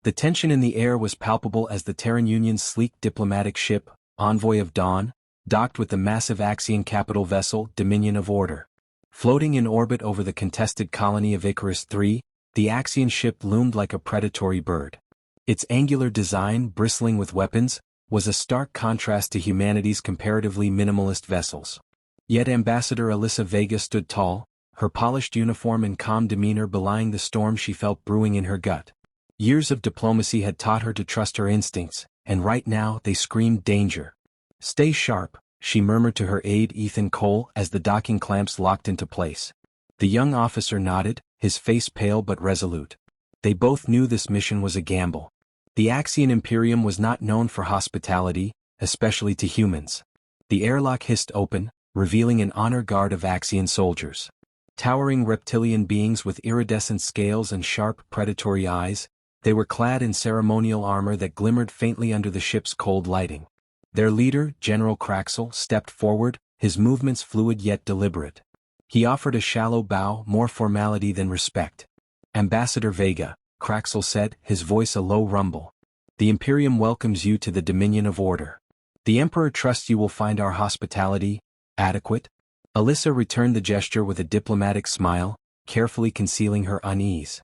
The tension in the air was palpable as the Terran Union's sleek diplomatic ship, Envoy of Dawn, docked with the massive Axian capital vessel, Dominion of Order. Floating in orbit over the contested colony of Icarus III, the Axian ship loomed like a predatory bird. Its angular design, bristling with weapons, was a stark contrast to humanity's comparatively minimalist vessels. Yet Ambassador Alyssa Vega stood tall, her polished uniform and calm demeanor belying the storm she felt brewing in her gut. Years of diplomacy had taught her to trust her instincts, and right now they screamed danger. "Stay sharp," she murmured to her aide Ethan Cole as the docking clamps locked into place. The young officer nodded, his face pale but resolute. They both knew this mission was a gamble. The Axian Imperium was not known for hospitality, especially to humans. The airlock hissed open, revealing an honor guard of Axian soldiers. Towering reptilian beings with iridescent scales and sharp, predatory eyes, they were clad in ceremonial armor that glimmered faintly under the ship's cold lighting. Their leader, General Craxel, stepped forward, his movements fluid yet deliberate. He offered a shallow bow, more formality than respect. "Ambassador Vega," Craxel said, his voice a low rumble. "The Imperium welcomes you to the Dominion of Order. The Emperor trusts you will find our hospitality adequate." Alyssa returned the gesture with a diplomatic smile, carefully concealing her unease.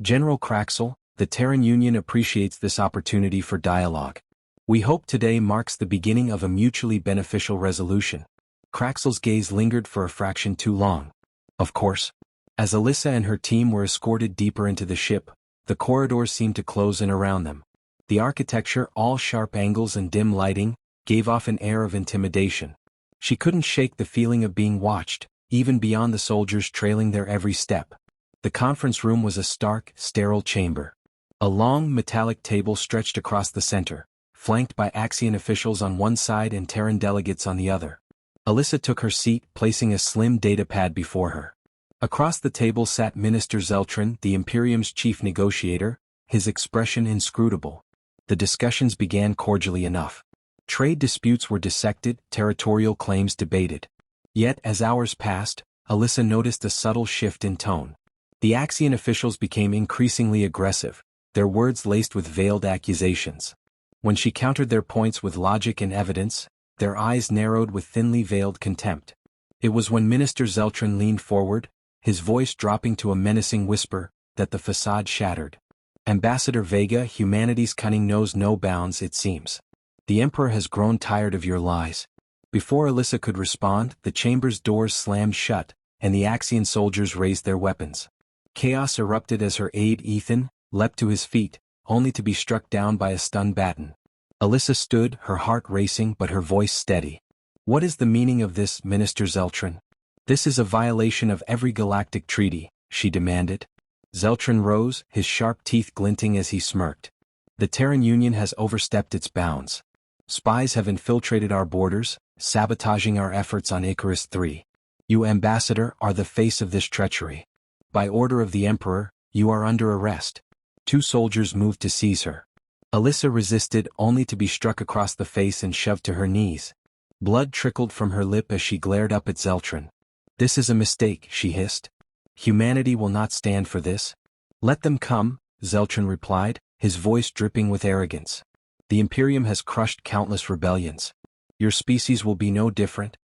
"General Craxel, the Terran Union appreciates this opportunity for dialogue. We hope today marks the beginning of a mutually beneficial resolution." Craxel's gaze lingered for a fraction too long. Of course. As Alyssa and her team were escorted deeper into the ship, the corridors seemed to close in around them. The architecture, all sharp angles and dim lighting, gave off an air of intimidation. She couldn't shake the feeling of being watched, even beyond the soldiers trailing their every step. The conference room was a stark, sterile chamber. A long, metallic table stretched across the center, flanked by Axian officials on one side and Terran delegates on the other. Alyssa took her seat, placing a slim datapad before her. Across the table sat Minister Zeltran, the Imperium's chief negotiator, his expression inscrutable. The discussions began cordially enough. Trade disputes were dissected, territorial claims debated. Yet as hours passed, Alyssa noticed a subtle shift in tone. The Axian officials became increasingly aggressive, their words laced with veiled accusations. When she countered their points with logic and evidence, their eyes narrowed with thinly veiled contempt. It was when Minister Zeltran leaned forward, his voice dropping to a menacing whisper, that the facade shattered. "Ambassador Vega, humanity's cunning knows no bounds, it seems. The Emperor has grown tired of your lies." Before Alyssa could respond, the chamber's doors slammed shut, and the Axian soldiers raised their weapons. Chaos erupted as her aide Ethan leapt to his feet, only to be struck down by a stun baton. Alyssa stood, her heart racing but her voice steady. "What is the meaning of this, Minister Zeltran? This is a violation of every galactic treaty," she demanded. Zeltran rose, his sharp teeth glinting as he smirked. "The Terran Union has overstepped its bounds. Spies have infiltrated our borders, sabotaging our efforts on Icarus III. You, Ambassador, are the face of this treachery. By order of the Emperor, you are under arrest." Two soldiers moved to seize her. Alyssa resisted, only to be struck across the face and shoved to her knees. Blood trickled from her lip as she glared up at Zeltran. "This is a mistake," she hissed. "Humanity will not stand for this." "Let them come," Zeltran replied, his voice dripping with arrogance. "The Imperium has crushed countless rebellions. Your species will be no different."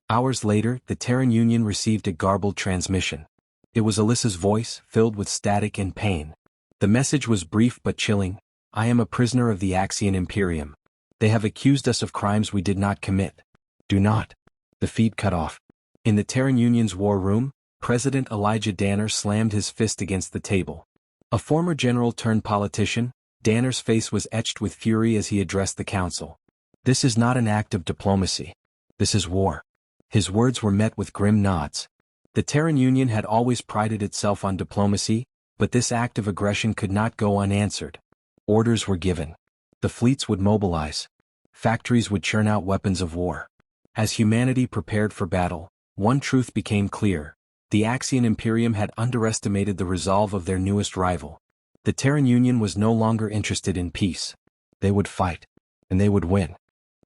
Hours later, the Terran Union received a garbled transmission. It was Alyssa's voice, filled with static and pain. The message was brief but chilling. "I am a prisoner of the Axian Imperium. They have accused us of crimes we did not commit. Do not." The feed cut off. In the Terran Union's war room, President Elijah Danner slammed his fist against the table. A former general turned politician, Danner's face was etched with fury as he addressed the council. "This is not an act of diplomacy. This is war." His words were met with grim nods. The Terran Union had always prided itself on diplomacy, but this act of aggression could not go unanswered. Orders were given. The fleets would mobilize. Factories would churn out weapons of war. As humanity prepared for battle, one truth became clear. The Axian Imperium had underestimated the resolve of their newest rival. The Terran Union was no longer interested in peace. They would fight. And they would win.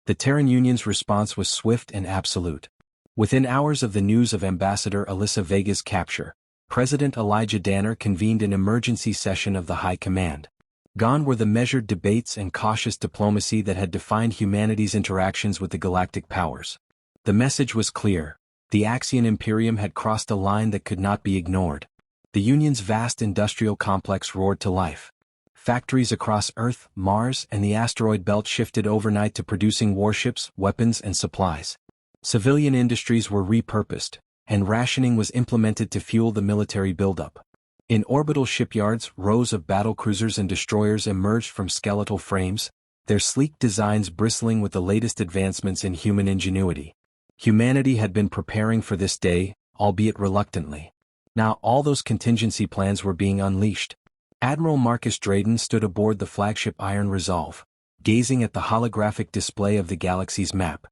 The Terran Union's response was swift and absolute. Within hours of the news of Ambassador Alyssa Vega's capture, President Elijah Danner convened an emergency session of the High Command. Gone were the measured debates and cautious diplomacy that had defined humanity's interactions with the galactic powers. The message was clear. The Axian Imperium had crossed a line that could not be ignored. The Union's vast industrial complex roared to life. Factories across Earth, Mars, and the asteroid belt shifted overnight to producing warships, weapons, and supplies. Civilian industries were repurposed, and rationing was implemented to fuel the military buildup. In orbital shipyards, rows of battlecruisers and destroyers emerged from skeletal frames, their sleek designs bristling with the latest advancements in human ingenuity. Humanity had been preparing for this day, albeit reluctantly. Now all those contingency plans were being unleashed. Admiral Marcus Drayden stood aboard the flagship Iron Resolve, gazing at the holographic display of the galaxy's map.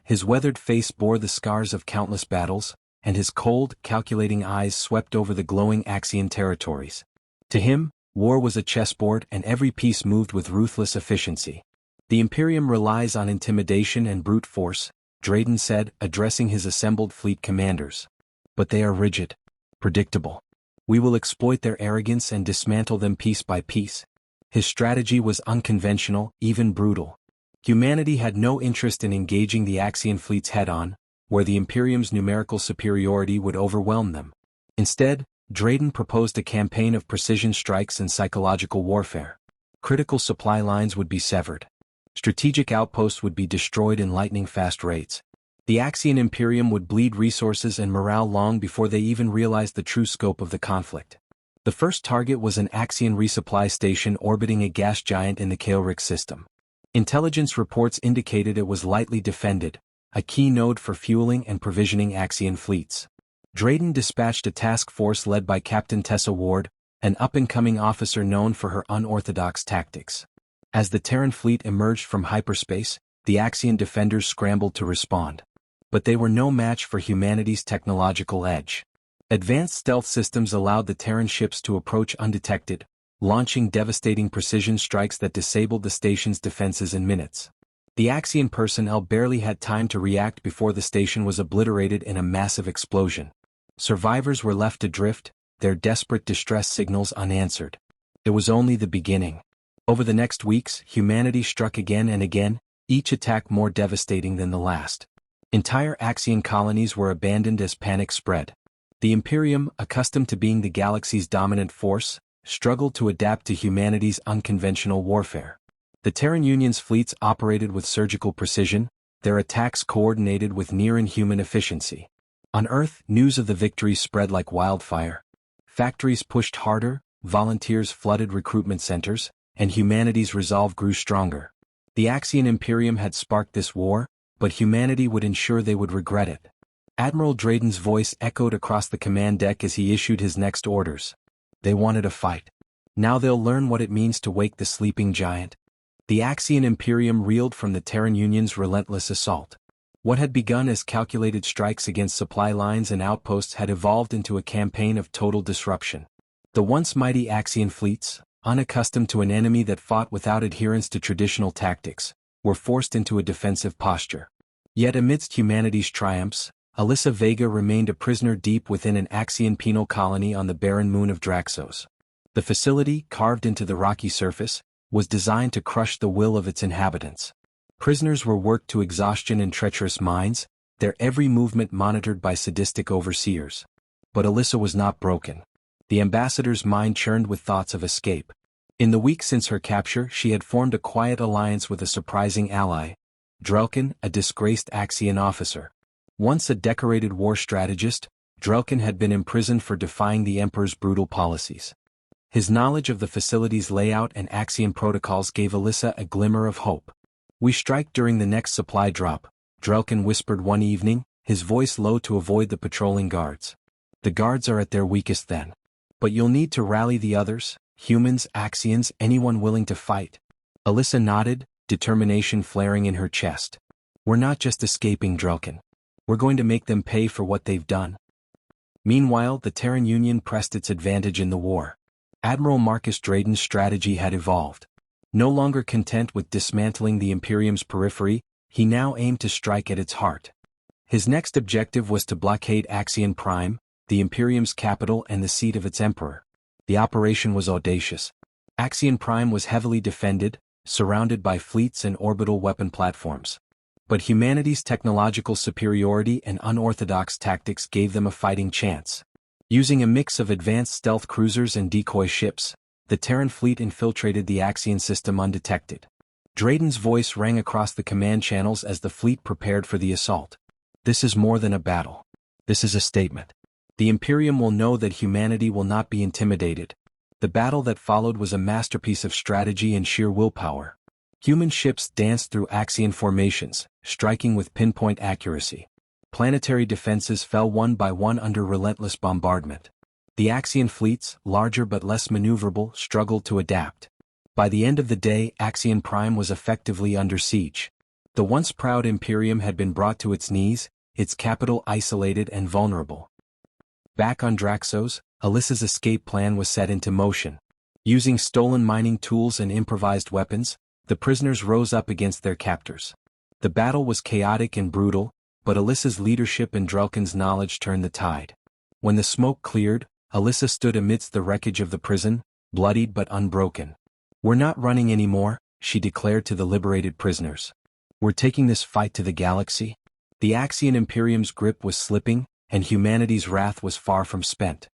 His weathered face bore the scars of countless battles, and his cold, calculating eyes swept over the glowing Axian territories. To him, war was a chessboard and every piece moved with ruthless efficiency. The Imperium relies on intimidation and brute force, Drayden said, addressing his assembled fleet commanders. But they are rigid, predictable. We will exploit their arrogance and dismantle them piece by piece. His strategy was unconventional, even brutal. Humanity had no interest in engaging the Axian fleets head-on, where the Imperium's numerical superiority would overwhelm them. Instead, Drayden proposed a campaign of precision strikes and psychological warfare. Critical supply lines would be severed. Strategic outposts would be destroyed in lightning-fast raids. The Axian Imperium would bleed resources and morale long before they even realized the true scope of the conflict. The first target was an Axian resupply station orbiting a gas giant in the Kael'ric system. Intelligence reports indicated it was lightly defended, a key node for fueling and provisioning Axian fleets. Drayden dispatched a task force led by Captain Tessa Ward, an up-and-coming officer known for her unorthodox tactics. As the Terran fleet emerged from hyperspace, the Axian defenders scrambled to respond. But they were no match for humanity's technological edge. Advanced stealth systems allowed the Terran ships to approach undetected, launching devastating precision strikes that disabled the station's defenses in minutes. The Axian personnel barely had time to react before the station was obliterated in a massive explosion. Survivors were left adrift, their desperate distress signals unanswered. It was only the beginning. Over the next weeks, humanity struck again and again, each attack more devastating than the last. Entire Axian colonies were abandoned as panic spread. The Imperium, accustomed to being the galaxy's dominant force, struggled to adapt to humanity's unconventional warfare. The Terran Union's fleets operated with surgical precision, their attacks coordinated with near-inhuman efficiency. On Earth, news of the victory spread like wildfire. Factories pushed harder, volunteers flooded recruitment centers, and humanity's resolve grew stronger. The Axian Imperium had sparked this war, but humanity would ensure they would regret it. Admiral Drayden's voice echoed across the command deck as he issued his next orders. They wanted a fight. Now they'll learn what it means to wake the sleeping giant. The Axian Imperium reeled from the Terran Union's relentless assault. What had begun as calculated strikes against supply lines and outposts had evolved into a campaign of total disruption. The once mighty Axian fleets, unaccustomed to an enemy that fought without adherence to traditional tactics, were forced into a defensive posture. Yet amidst humanity's triumphs, Alyssa Vega remained a prisoner deep within an Axian penal colony on the barren moon of Draxos. The facility, carved into the rocky surface, was designed to crush the will of its inhabitants. Prisoners were worked to exhaustion in treacherous mines, their every movement monitored by sadistic overseers. But Alyssa was not broken. The ambassador's mind churned with thoughts of escape. In the weeks since her capture, she had formed a quiet alliance with a surprising ally, Drelkin, a disgraced Axian officer. Once a decorated war strategist, Drelkin had been imprisoned for defying the Emperor's brutal policies. His knowledge of the facility's layout and Axian protocols gave Alyssa a glimmer of hope. "We strike during the next supply drop," Drelkin whispered one evening, his voice low to avoid the patrolling guards. "The guards are at their weakest then. But you'll need to rally the others, humans, Axians, anyone willing to fight." Alyssa nodded, determination flaring in her chest. "We're not just escaping Drelkin. We're going to make them pay for what they've done." Meanwhile, the Terran Union pressed its advantage in the war. Admiral Marcus Drayden's strategy had evolved. No longer content with dismantling the Imperium's periphery, he now aimed to strike at its heart. His next objective was to blockade Axion Prime, the Imperium's capital and the seat of its emperor. The operation was audacious. Axion Prime was heavily defended, surrounded by fleets and orbital weapon platforms. But humanity's technological superiority and unorthodox tactics gave them a fighting chance. Using a mix of advanced stealth cruisers and decoy ships, the Terran fleet infiltrated the Axion system undetected. Drayden's voice rang across the command channels as the fleet prepared for the assault. This is more than a battle. This is a statement. The Imperium will know that humanity will not be intimidated. The battle that followed was a masterpiece of strategy and sheer willpower. Human ships danced through Axion formations, striking with pinpoint accuracy. Planetary defenses fell one by one under relentless bombardment. The Axion fleets, larger but less maneuverable, struggled to adapt. By the end of the day, Axion Prime was effectively under siege. The once proud Imperium had been brought to its knees, its capital isolated and vulnerable. Back on Draxos, Alyssa's escape plan was set into motion. Using stolen mining tools and improvised weapons, the prisoners rose up against their captors. The battle was chaotic and brutal, but Alyssa's leadership and Drelkin's knowledge turned the tide. When the smoke cleared, Alyssa stood amidst the wreckage of the prison, bloodied but unbroken. "We're not running anymore," she declared to the liberated prisoners. "We're taking this fight to the galaxy." The Axion Imperium's grip was slipping, and humanity's wrath was far from spent.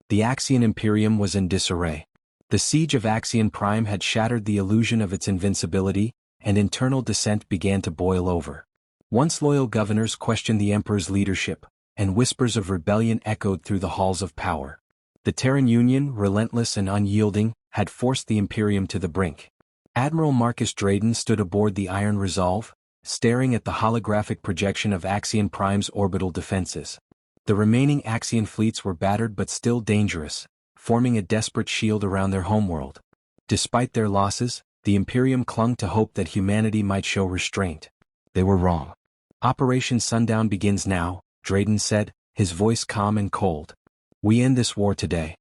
The Axion Imperium was in disarray. The siege of Axion Prime had shattered the illusion of its invincibility, and internal dissent began to boil over. Once loyal governors questioned the Emperor's leadership, and whispers of rebellion echoed through the halls of power. The Terran Union, relentless and unyielding, had forced the Imperium to the brink. Admiral Marcus Drayden stood aboard the Iron Resolve, staring at the holographic projection of Axion Prime's orbital defenses. The remaining Axion fleets were battered but still dangerous, forming a desperate shield around their homeworld. Despite their losses, the Imperium clung to hope that humanity might show restraint. They were wrong. "Operation Sundown begins now," Drayden said, his voice calm and cold. "We end this war today."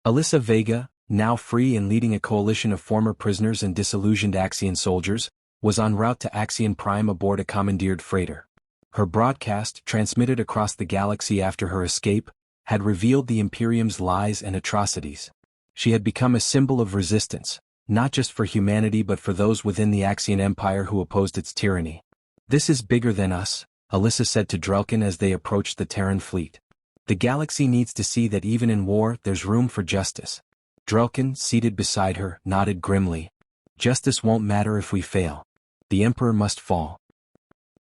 Alyssa Vega, now free and leading a coalition of former prisoners and disillusioned Axion soldiers, was en route to Axion Prime aboard a commandeered freighter. Her broadcast, transmitted across the galaxy after her escape, had revealed the Imperium's lies and atrocities. She had become a symbol of resistance, not just for humanity but for those within the Axion Empire who opposed its tyranny. "This is bigger than us," Alyssa said to Drelkin as they approached the Terran fleet. "The galaxy needs to see that even in war there's room for justice." Drelkin, seated beside her, nodded grimly. "Justice won't matter if we fail. The Emperor must fall."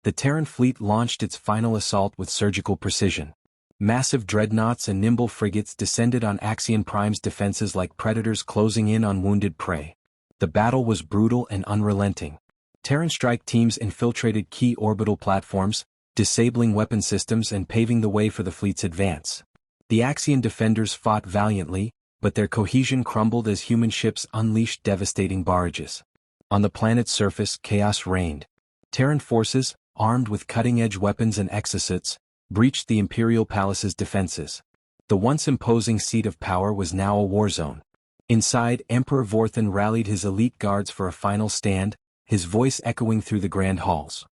The Terran fleet launched its final assault with surgical precision. Massive dreadnoughts and nimble frigates descended on Axion Prime's defenses like predators closing in on wounded prey. The battle was brutal and unrelenting. Terran strike teams infiltrated key orbital platforms, disabling weapon systems and paving the way for the fleet's advance. The Axion defenders fought valiantly, but their cohesion crumbled as human ships unleashed devastating barrages. On the planet's surface, chaos reigned. Terran forces, armed with cutting-edge weapons and exosuits, breached the Imperial Palace's defenses. The once imposing seat of power was now a war zone. Inside, Emperor Vorthan rallied his elite guards for a final stand, his voice echoing through the grand halls.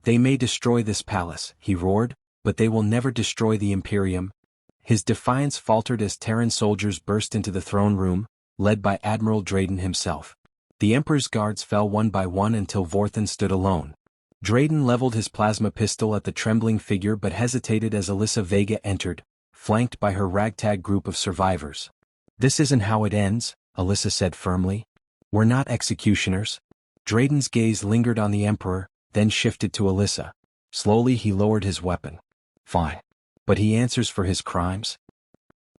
"They may destroy this palace," he roared, "but they will never destroy the Imperium." His defiance faltered as Terran soldiers burst into the throne room, led by Admiral Drayden himself. The Emperor's guards fell one by one until Vorthan stood alone. Drayden leveled his plasma pistol at the trembling figure but hesitated as Alyssa Vega entered, flanked by her ragtag group of survivors. "This isn't how it ends," Alyssa said firmly. "We're not executioners." Drayden's gaze lingered on the Emperor, then shifted to Alyssa. Slowly he lowered his weapon. "Fine. But he answers for his crimes."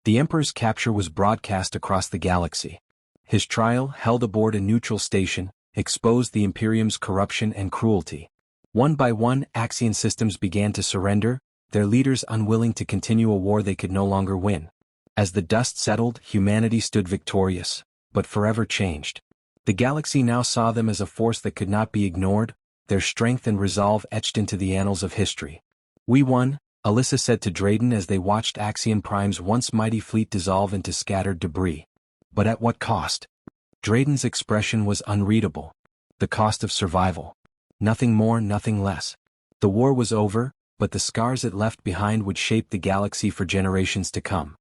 The Emperor's capture was broadcast across the galaxy. His trial, held aboard a neutral station, exposed the Imperium's corruption and cruelty. One by one, Axion systems began to surrender, their leaders unwilling to continue a war they could no longer win. As the dust settled, humanity stood victorious, but forever changed. The galaxy now saw them as a force that could not be ignored, their strength and resolve etched into the annals of history. "We won," Alyssa said to Drayden as they watched Axion Prime's once mighty fleet dissolve into scattered debris. "But at what cost?" Drayden's expression was unreadable. "The cost of survival. Nothing more, nothing less." The war was over, but the scars it left behind would shape the galaxy for generations to come.